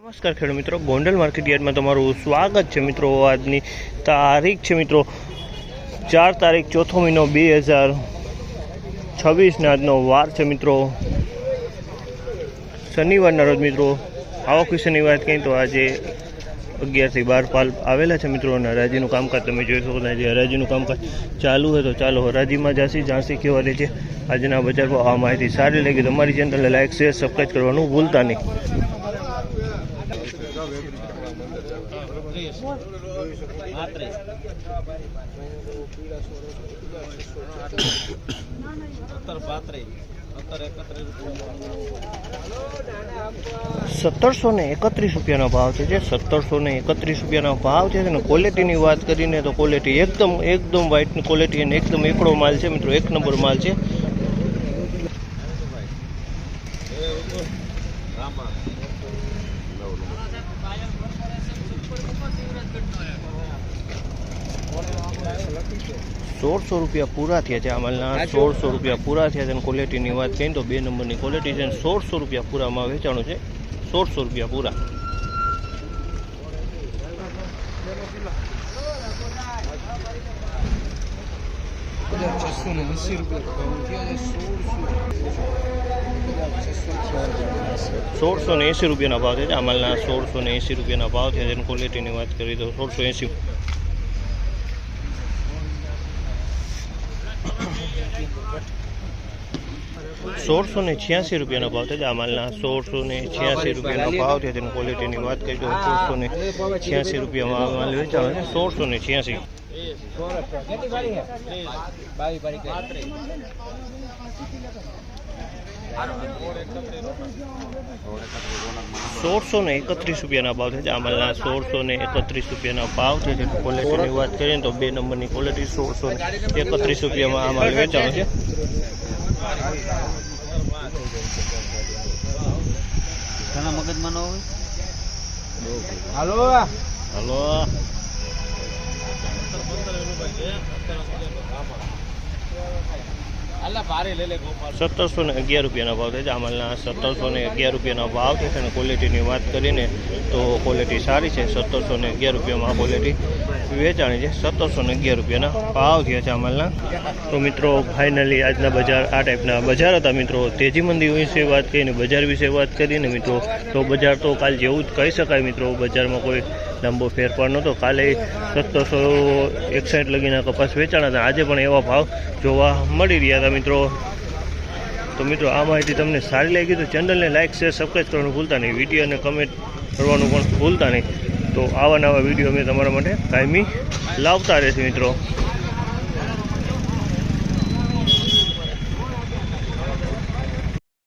નમસ્કાર ખેડૂત મિત્રો, ગોંડલ માર્કેટ યાર્ડમાં તમારું સ્વાગત છે મિત્રો। આજની તારીખ છે મિત્રો 4 તારીખ 4થો મહિનો 2026 ને આજનો વાર છે મિત્રો શનિવારના રોજ મિત્રો। આવક વિશેની વાત કહીએ તો આજે 11 થી 12 પાલ આવેલા છે મિત્રો અને હરાજીનું કામકાજ તમે જોઈ શકો છો। જે હરાજીનું કામકાજ ચાલુ હોય તો ચાલો હરાજીમાં જાણસી કેવા રહે છે આજના બજાર ભાવ। આ માહિતી સારી લાગી તો અમારી ચેનલને લાઈક શેર સબસ્ક્રાઈબ કરવાનું ભૂલતા નહીં। ₹1731 ભાવ છે। 1731 રૂપિયાનો ભાવ છે અને ક્વોલિટીની વાત કરીને તો ક્વોલિટી એકદમ વ્હાઇટની ક્વોલિટી અને એકદમ એકડો માલ છે મિત્રો, 1 નંબર માલ છે। ₹1600 પૂરા થયા છે। આ માલના ₹1600 પૂરા થયા છે અને ક્વોલિટીની વાત કહીએ તો 2 નંબરની ક્વોલિટી છે। ₹1600 પૂરામાં વેચાણું છે, ₹1600 પૂરા। ₹1680 ભાવ છે। આ માલના ₹1680 ભાવ થયા છે અને ક્વોલિટીની વાત કરીએ તો 1680। ₹1686 ભાવ છે। આ માલના ₹1686 ભાવ છે તેની ક્વોલિટીની વાત કરીએ તો ₹1686 માલ વેચાણો છે, 1686। ₹1631 ભાવ છે। આ માલના ₹1631 ભાવ છે તેની ક્વોલિટીની વાત કરીએ તો 2 નંબરની ક્વોલિટી, ₹1631 આ માલ વેચાણો છે। મગજમાં ન હોય હાલો 1711 ભાવ છે। આ માલના ₹1711 ભાવ છે અને ક્વોલિટીની વાત કરીને તો ક્વોલિટી સારી છે। ₹1711 ક્વોલિટી વેચાણી છે, ₹1711 ભાવ થયા છે આ માલના। તો મિત્રો ફાઇનલી આજના બજાર આ ટાઈપના બજાર હતા મિત્રો। તેજી મંદી વિશે વાત કરીને બજાર વિશે વાત કરીને મિત્રો તો બજાર તો કાલ જેવું જ કહી શકાય મિત્રો। બજારમાં કોઈ લાંબો ફેરફાર નહોતો। કાલે 1761 લગીના કપાસ વેચાણા હતા, આજે પણ એવા ભાવ જોવા મળી રહ્યા હતા મિત્રો। તો મિત્રો આ માહિતી તમને સારી લાગી તો ચેનલને લાઈક શેર સબસ્ક્રાઈબ કરવાનું ભૂલતા નહીં, વિડીયો અને કમેન્ટ કરવાનું પણ ભૂલતા નહીં। તો આવા નવા વિડીયો અમે તમારા માટે કાયમી લાવતા રહેશે મિત્રો।